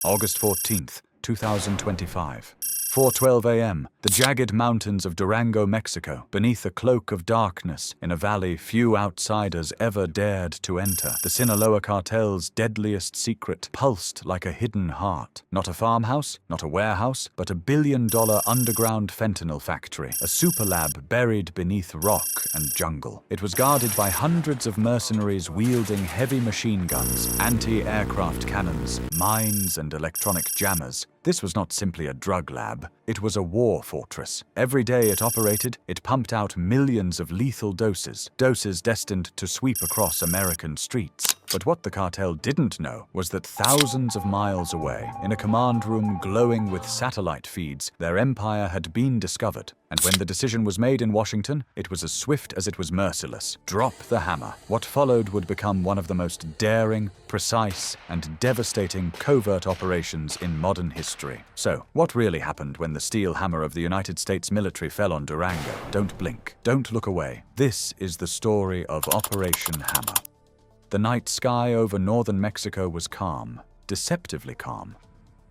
August 14th, 2025. 4:12 a.m., the jagged mountains of Durango, Mexico, beneath a cloak of darkness in a valley few outsiders ever dared to enter. The Sinaloa cartel's deadliest secret pulsed like a hidden heart. Not a farmhouse, not a warehouse, but a billion-dollar underground fentanyl factory, a super lab buried beneath rock and jungle. It was guarded by hundreds of mercenaries wielding heavy machine guns, anti-aircraft cannons, mines, and electronic jammers. This was not simply a drug lab, it was a war fortress. Every day it operated, it pumped out millions of lethal doses destined to sweep across American streets. But what the cartel didn't know was that thousands of miles away, in a command room glowing with satellite feeds, their empire had been discovered. And when the decision was made in Washington, it was as swift as it was merciless. Drop the hammer. What followed would become one of the most daring, precise, and devastating covert operations in modern history. So, what really happened when the steel hammer of the United States military fell on Durango? Don't blink. Don't look away. This is the story of Operation Hammer. The night sky over northern Mexico was calm, deceptively calm.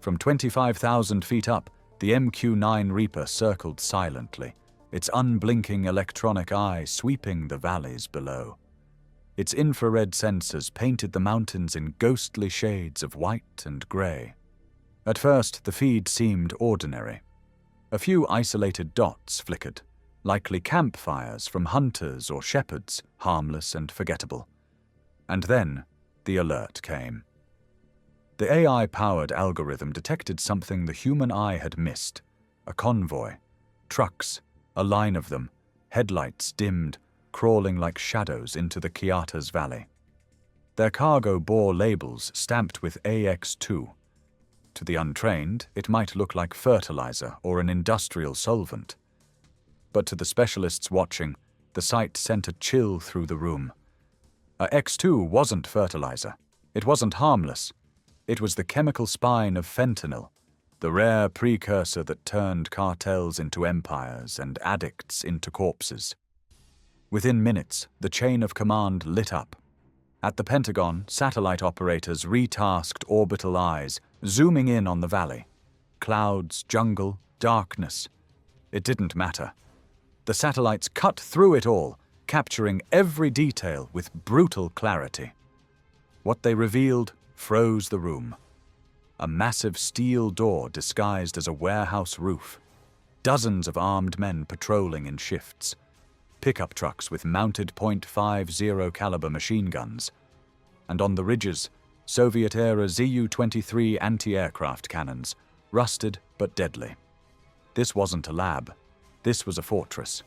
From 25,000 feet up, the MQ-9 Reaper circled silently, its unblinking electronic eye sweeping the valleys below. Its infrared sensors painted the mountains in ghostly shades of white and gray. At first, the feed seemed ordinary. A few isolated dots flickered, likely campfires from hunters or shepherds, harmless and forgettable. And then, the alert came. The AI-powered algorithm detected something the human eye had missed. A convoy. Trucks, a line of them, headlights dimmed, crawling like shadows into the Chiatas Valley. Their cargo bore labels stamped with AX2. To the untrained, it might look like fertilizer or an industrial solvent. But to the specialists watching, the sight sent a chill through the room. X2 wasn't fertilizer. It wasn't harmless. It was the chemical spine of fentanyl, the rare precursor that turned cartels into empires and addicts into corpses. Within minutes, the chain of command lit up. At the Pentagon, satellite operators retasked orbital eyes, zooming in on the valley. Clouds, jungle, darkness. It didn't matter. The satellites cut through it all, capturing every detail with brutal clarity. What they revealed froze the room. A massive steel door disguised as a warehouse roof. Dozens of armed men patrolling in shifts. Pickup trucks with mounted .50 caliber machine guns. And on the ridges, Soviet-era Zu-23 anti-aircraft cannons, rusted but deadly. This wasn't a lab. This was a fortress.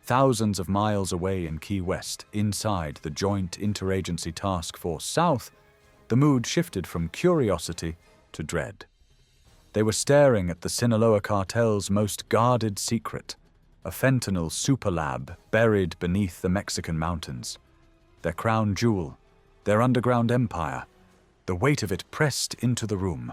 Thousands of miles away in Key West, inside the Joint Interagency Task Force South, the mood shifted from curiosity to dread. They were staring at the Sinaloa cartel's most guarded secret, a fentanyl superlab buried beneath the Mexican mountains. Their crown jewel, their underground empire, the weight of it pressed into the room.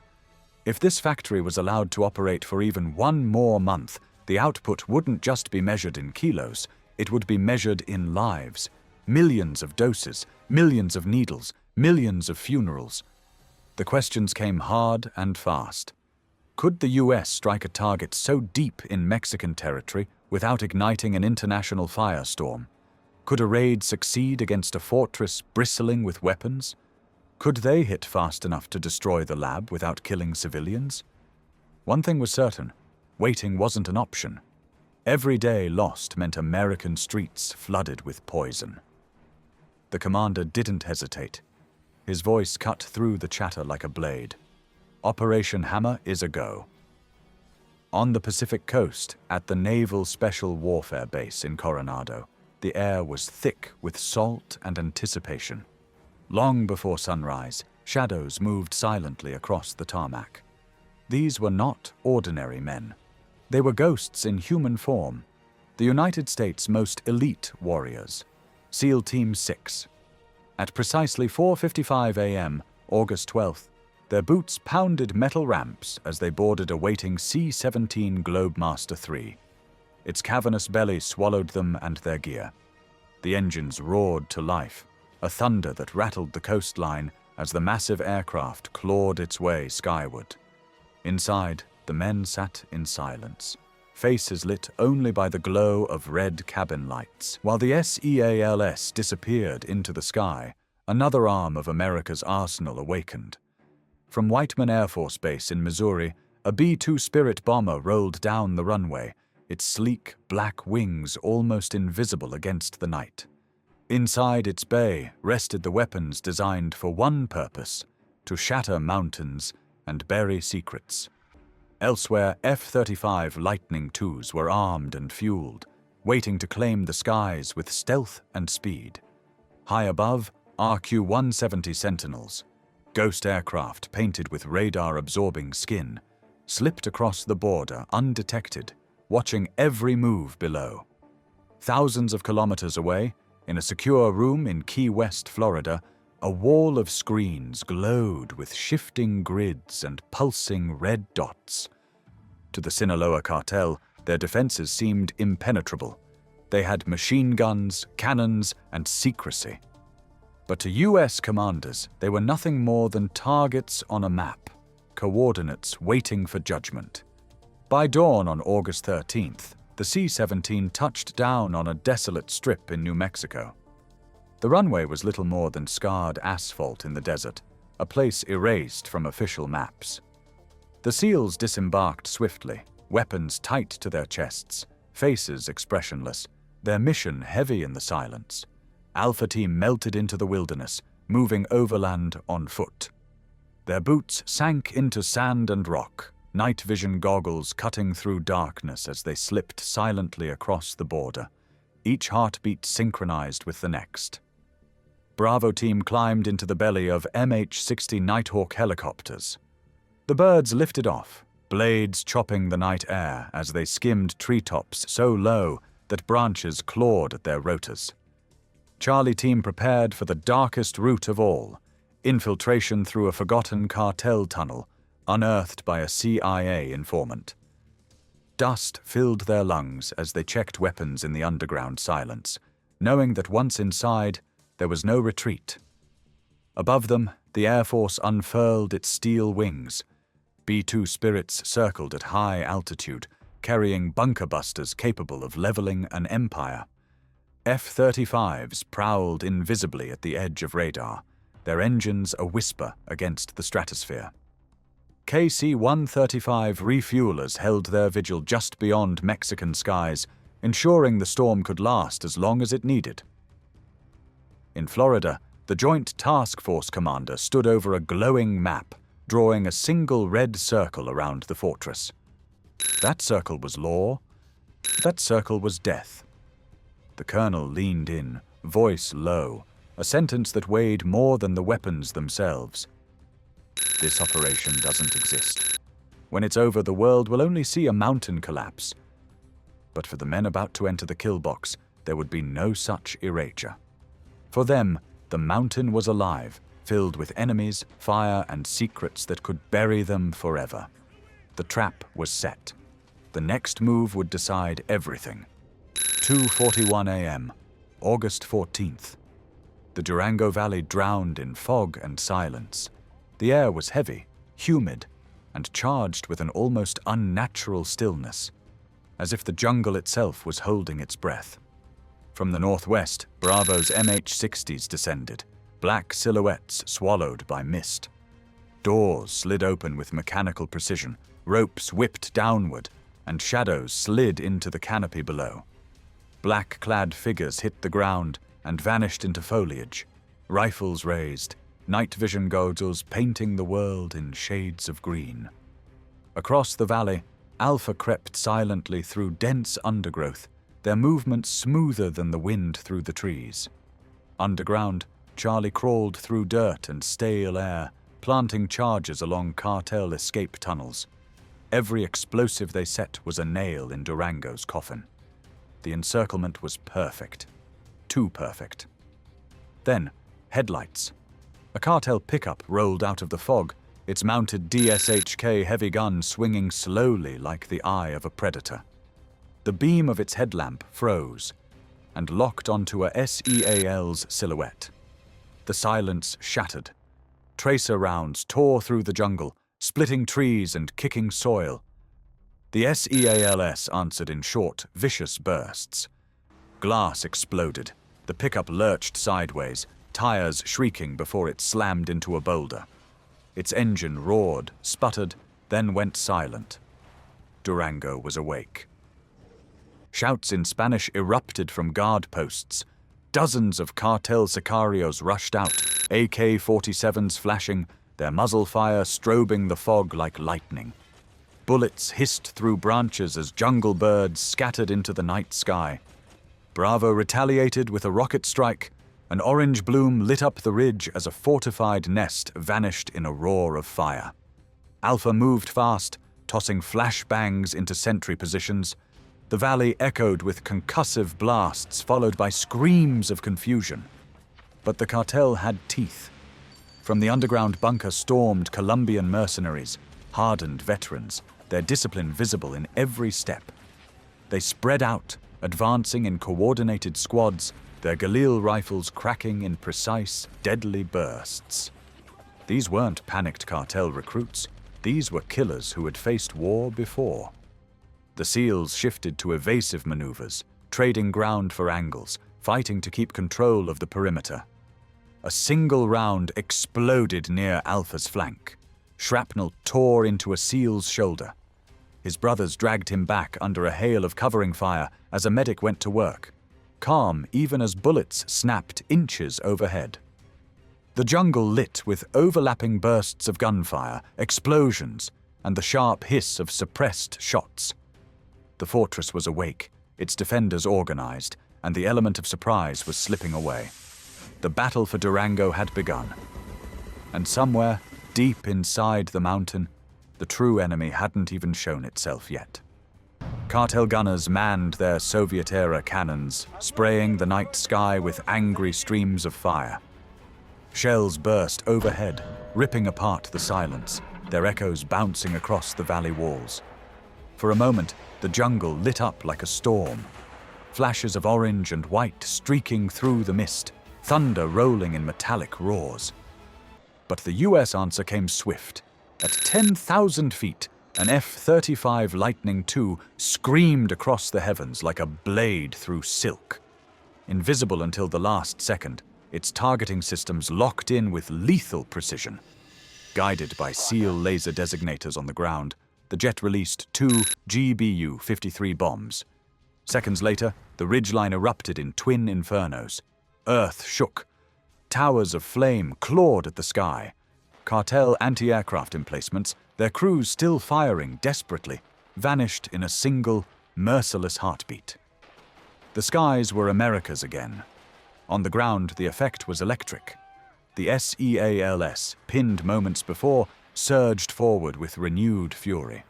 If this factory was allowed to operate for even one more month, the output wouldn't just be measured in kilos, it would be measured in lives. Millions of doses, millions of needles, millions of funerals. The questions came hard and fast. Could the US strike a target so deep in Mexican territory without igniting an international firestorm? Could a raid succeed against a fortress bristling with weapons? Could they hit fast enough to destroy the lab without killing civilians? One thing was certain. Waiting wasn't an option. Every day lost meant American streets flooded with poison. The commander didn't hesitate. His voice cut through the chatter like a blade. Operation Hammer is a go. On the Pacific coast, at the Naval Special Warfare Base in Coronado, the air was thick with salt and anticipation. Long before sunrise, shadows moved silently across the tarmac. These were not ordinary men. They were ghosts in human form, the United States' most elite warriors, SEAL Team 6. At precisely 4:55 a.m., August 12th, their boots pounded metal ramps as they boarded a waiting C-17 Globemaster III. Its cavernous belly swallowed them and their gear. The engines roared to life, a thunder that rattled the coastline as the massive aircraft clawed its way skyward. Inside, the men sat in silence, faces lit only by the glow of red cabin lights. While the SEALS disappeared into the sky, another arm of America's arsenal awakened. From Whiteman Air Force Base in Missouri, a B-2 Spirit bomber rolled down the runway, its sleek, black wings almost invisible against the night. Inside its bay rested the weapons designed for one purpose: to shatter mountains and bury secrets. Elsewhere, F-35 Lightning IIs were armed and fueled, waiting to claim the skies with stealth and speed. High above, RQ-170 Sentinels, ghost aircraft painted with radar-absorbing skin, slipped across the border undetected, watching every move below. Thousands of kilometers away, in a secure room in Key West, Florida, a wall of screens glowed with shifting grids and pulsing red dots. To the Sinaloa Cartel, their defenses seemed impenetrable. They had machine guns, cannons, and secrecy. But to U.S. commanders, they were nothing more than targets on a map, coordinates waiting for judgment. By dawn on August 13th, the C-17 touched down on a desolate strip in New Mexico. The runway was little more than scarred asphalt in the desert, a place erased from official maps. The SEALs disembarked swiftly, weapons tight to their chests, faces expressionless, their mission heavy in the silence. Alpha Team melted into the wilderness, moving overland on foot. Their boots sank into sand and rock, night vision goggles cutting through darkness as they slipped silently across the border, each heartbeat synchronized with the next. Bravo Team climbed into the belly of MH-60 Nighthawk helicopters. The birds lifted off, blades chopping the night air as they skimmed treetops so low that branches clawed at their rotors. Charlie Team prepared for the darkest route of all, infiltration through a forgotten cartel tunnel unearthed by a CIA informant. Dust filled their lungs as they checked weapons in the underground silence, knowing that once inside, there was no retreat. Above them, the Air Force unfurled its steel wings. B-2 Spirits circled at high altitude, carrying bunker busters capable of leveling an empire. F-35s prowled invisibly at the edge of radar, their engines a whisper against the stratosphere. KC-135 refuelers held their vigil just beyond Mexican skies, ensuring the storm could last as long as it needed. In Florida, the Joint Task Force commander stood over a glowing map, drawing a single red circle around the fortress. That circle was law. That circle was death. The colonel leaned in, voice low, a sentence that weighed more than the weapons themselves. This operation doesn't exist. When it's over, the world will only see a mountain collapse. But for the men about to enter the kill box, there would be no such erasure. For them, the mountain was alive, filled with enemies, fire, and secrets that could bury them forever. The trap was set. The next move would decide everything. 2:41 a.m., August 14th. The Durango Valley drowned in fog and silence. The air was heavy, humid, and charged with an almost unnatural stillness, as if the jungle itself was holding its breath. From the northwest, Bravo's MH-60s descended, black silhouettes swallowed by mist. Doors slid open with mechanical precision, ropes whipped downward, and shadows slid into the canopy below. Black-clad figures hit the ground and vanished into foliage, rifles raised, night vision goggles painting the world in shades of green. Across the valley, Alpha crept silently through dense undergrowth, their movements smoother than the wind through the trees. Underground, Charlie crawled through dirt and stale air, planting charges along cartel escape tunnels. Every explosive they set was a nail in Durango's coffin. The encirclement was perfect. Too perfect. Then, headlights. A cartel pickup rolled out of the fog, its mounted DSHK heavy gun swinging slowly like the eye of a predator. The beam of its headlamp froze and locked onto a SEAL's silhouette. The silence shattered. tracer rounds tore through the jungle, splitting trees and kicking soil. The SEALS answered in short, vicious bursts. Glass exploded. The pickup lurched sideways, tires shrieking before it slammed into a boulder. Its engine roared, sputtered, then went silent. Durango was awake. Shouts in Spanish erupted from guard posts. Dozens of cartel sicarios rushed out, AK-47s flashing, their muzzle fire strobing the fog like lightning. Bullets hissed through branches as jungle birds scattered into the night sky. Bravo retaliated with a rocket strike. An orange bloom lit up the ridge as a fortified nest vanished in a roar of fire. Alpha moved fast, tossing flashbangs into sentry positions. The valley echoed with concussive blasts followed by screams of confusion. But the cartel had teeth. From the underground bunker stormed Colombian mercenaries, hardened veterans, their discipline visible in every step. They spread out, advancing in coordinated squads, their Galil rifles cracking in precise, deadly bursts. These weren't panicked cartel recruits. These were killers who had faced war before. The SEALs shifted to evasive maneuvers, trading ground for angles, fighting to keep control of the perimeter. A single round exploded near Alpha's flank. Shrapnel tore into a SEAL's shoulder. His brothers dragged him back under a hail of covering fire as a medic went to work, calm even as bullets snapped inches overhead. The jungle lit with overlapping bursts of gunfire, explosions, and the sharp hiss of suppressed shots. The fortress was awake, its defenders organized, and the element of surprise was slipping away. The battle for Durango had begun. And somewhere, deep inside the mountain, the true enemy hadn't even shown itself yet. Cartel gunners manned their Soviet-era cannons, spraying the night sky with angry streams of fire. Shells burst overhead, ripping apart the silence, their echoes bouncing across the valley walls. For a moment, the jungle lit up like a storm. Flashes of orange and white streaking through the mist, thunder rolling in metallic roars. But the US answer came swift. At 10,000 feet, an F-35 Lightning II screamed across the heavens like a blade through silk. Invisible until the last second, its targeting systems locked in with lethal precision. Guided by SEAL laser designators on the ground, the jet released 2 GBU-53 bombs. Seconds later, the ridgeline erupted in twin infernos. Earth shook. Towers of flame clawed at the sky. Cartel anti-aircraft emplacements, their crews still firing desperately, vanished in a single, merciless heartbeat. The skies were America's again. On the ground, the effect was electric. The SEALS, pinned moments before, surged forward with renewed fury.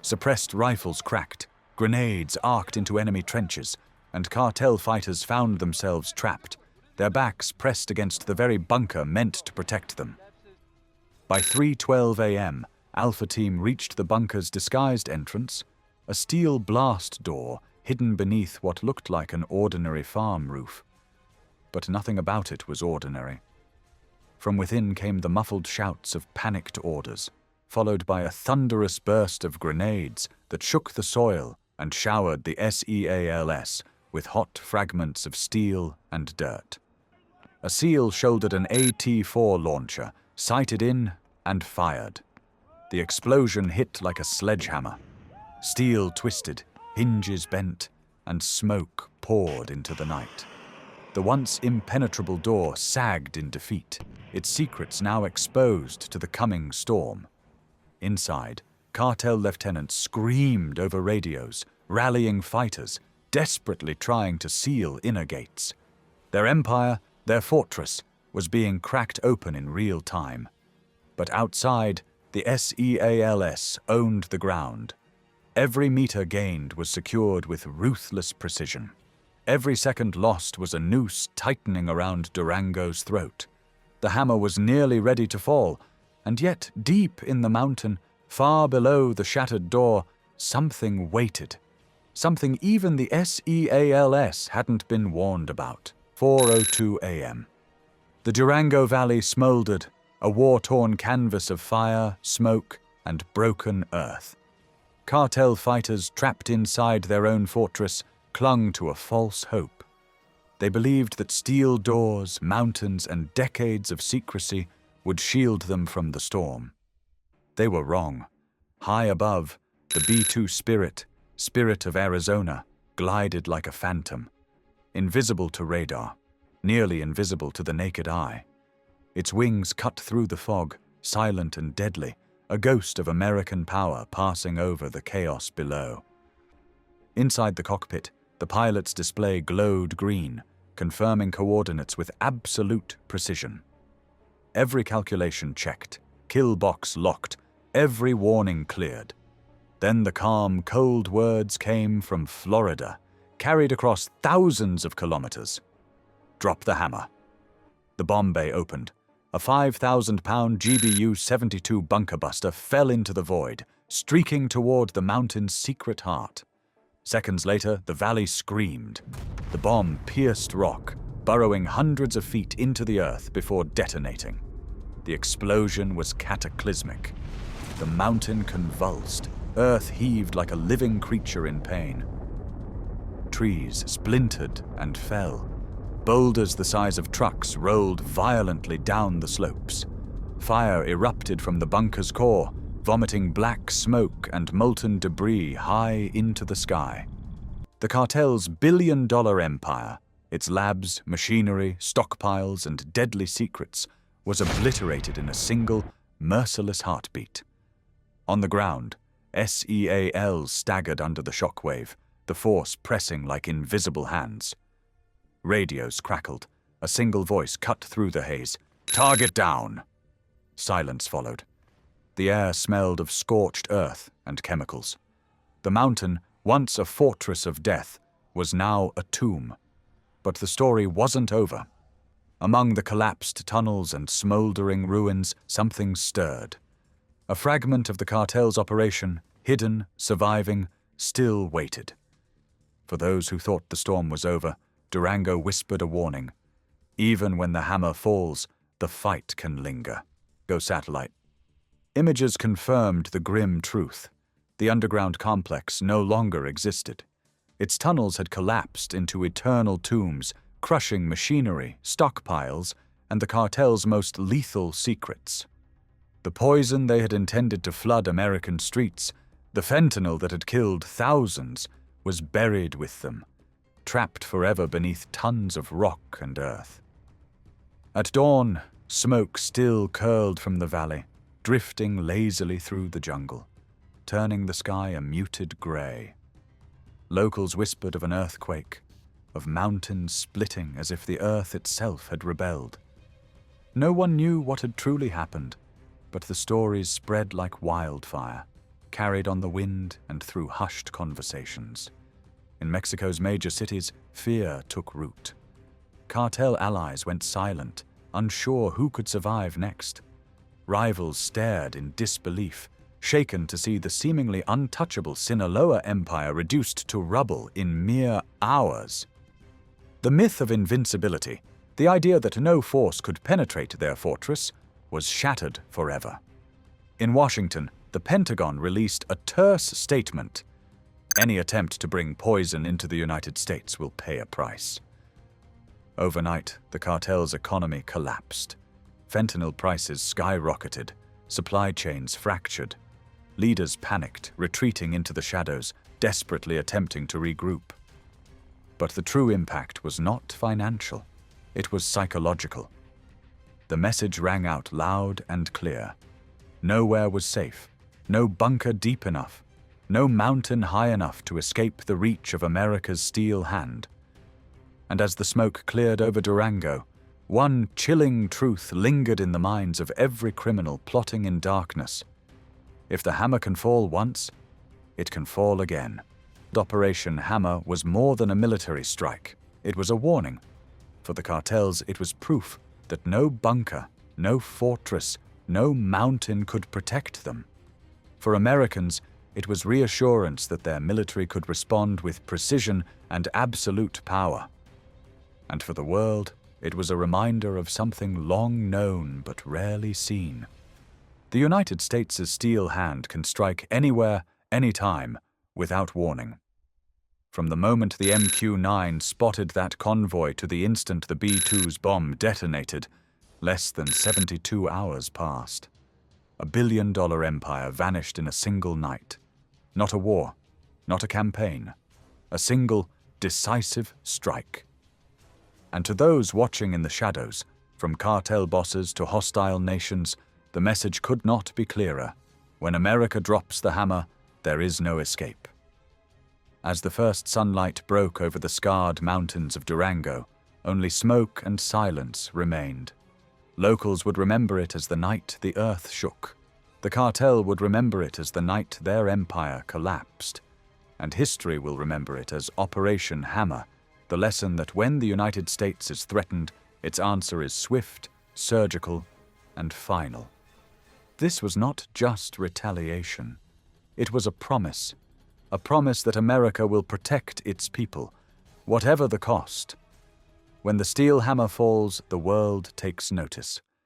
Suppressed rifles cracked, grenades arced into enemy trenches, and cartel fighters found themselves trapped, their backs pressed against the very bunker meant to protect them. By 3:12 a.m., Alpha Team reached the bunker's disguised entrance, a steel blast door hidden beneath what looked like an ordinary farm roof. But nothing about it was ordinary. From within came the muffled shouts of panicked orders, followed by a thunderous burst of grenades that shook the soil and showered the SEALS with hot fragments of steel and dirt. A SEAL shouldered an AT-4 launcher, sighted in and fired. The explosion hit like a sledgehammer. Steel twisted, hinges bent, and smoke poured into the night. The once impenetrable door sagged in defeat, its secrets now exposed to the coming storm. Inside, cartel lieutenants screamed over radios, rallying fighters, desperately trying to seal inner gates. Their empire, their fortress, was being cracked open in real time. But outside, the SEALS owned the ground. Every meter gained was secured with ruthless precision. Every second lost was a noose tightening around Durango's throat. The hammer was nearly ready to fall, and yet deep in the mountain, far below the shattered door, something waited. Something even the SEALS hadn't been warned about. 4:02 a.m. The Durango Valley smoldered, a war-torn canvas of fire, smoke, and broken earth. Cartel fighters trapped inside their own fortress clung to a false hope. They believed that steel doors, mountains, and decades of secrecy would shield them from the storm. They were wrong. High above, the B-2 Spirit of Arizona, glided like a phantom, invisible to radar, nearly invisible to the naked eye. Its wings cut through the fog, silent and deadly, a ghost of American power passing over the chaos below. Inside the cockpit, the pilot's display glowed green, confirming coordinates with absolute precision. Every calculation checked, kill box locked, every warning cleared. Then the calm, cold words came from Florida, carried across thousands of kilometers. Drop the hammer. The bomb bay opened. A 5,000-pound GBU-72 bunker buster fell into the void, streaking toward the mountain's secret heart. Seconds later, the valley screamed. The bomb pierced rock, burrowing hundreds of feet into the earth before detonating. The explosion was cataclysmic. The mountain convulsed. Earth heaved like a living creature in pain. Trees splintered and fell. Boulders the size of trucks rolled violently down the slopes. Fire erupted from the bunker's core, vomiting black smoke and molten debris high into the sky. The cartel's billion-dollar empire, its labs, machinery, stockpiles, and deadly secrets, was obliterated in a single, merciless heartbeat. On the ground, SEALs staggered under the shockwave, the force pressing like invisible hands. Radios crackled. A single voice cut through the haze. "Target down!" Silence followed. The air smelled of scorched earth and chemicals. The mountain, once a fortress of death, was now a tomb. But the story wasn't over. Among the collapsed tunnels and smoldering ruins, something stirred. A fragment of the cartel's operation, hidden, surviving, still waited. For those who thought the storm was over, Durango whispered a warning. Even when the hammer falls, the fight can linger. Go satellite. Images confirmed the grim truth. The underground complex no longer existed. Its tunnels had collapsed into eternal tombs, crushing machinery, stockpiles, and the cartel's most lethal secrets. The poison they had intended to flood American streets, the fentanyl that had killed thousands, was buried with them, trapped forever beneath tons of rock and earth. At dawn, smoke still curled from the valley, drifting lazily through the jungle, turning the sky a muted gray. Locals whispered of an earthquake, of mountains splitting as if the earth itself had rebelled. No one knew what had truly happened, but the stories spread like wildfire, carried on the wind and through hushed conversations. In Mexico's major cities, fear took root. Cartel allies went silent, unsure who could survive next. Rivals stared in disbelief, shaken to see the seemingly untouchable Sinaloa empire reduced to rubble in mere hours. The myth of invincibility, the idea that no force could penetrate their fortress, was shattered forever. In Washington, the Pentagon released a terse statement. Any attempt to bring poison into the United States will pay a price. Overnight, the cartel's economy collapsed. Fentanyl prices skyrocketed, supply chains fractured. Leaders panicked, retreating into the shadows, desperately attempting to regroup. But the true impact was not financial. It was psychological. The message rang out loud and clear. Nowhere was safe, no bunker deep enough, no mountain high enough to escape the reach of America's steel hand. And as the smoke cleared over Durango, one chilling truth lingered in the minds of every criminal plotting in darkness. If the hammer can fall once, it can fall again. Operation Hammer was more than a military strike. It was a warning. For the cartels, it was proof that no bunker, no fortress, no mountain could protect them. For Americans, it was reassurance that their military could respond with precision and absolute power. And for the world, It was a reminder of something long known but rarely seen. The United States' steel hand can strike anywhere, anytime, without warning. From the moment the MQ-9 spotted that convoy to the instant the B-2's bomb detonated, less than 72 hours passed. A billion-dollar empire vanished in a single night. Not a war, not a campaign. A single, decisive strike. And to those watching in the shadows, from cartel bosses to hostile nations, the message could not be clearer. When America drops the hammer, there is no escape. As the first sunlight broke over the scarred mountains of Durango, only smoke and silence remained. Locals would remember it as the night the earth shook. The cartel would remember it as the night their empire collapsed. And history will remember it as Operation Hammer, the lesson that when the United States is threatened, its answer is swift, surgical, and final. This was not just retaliation. It was a promise that America will protect its people, whatever the cost. When the steel hammer falls, the world takes notice.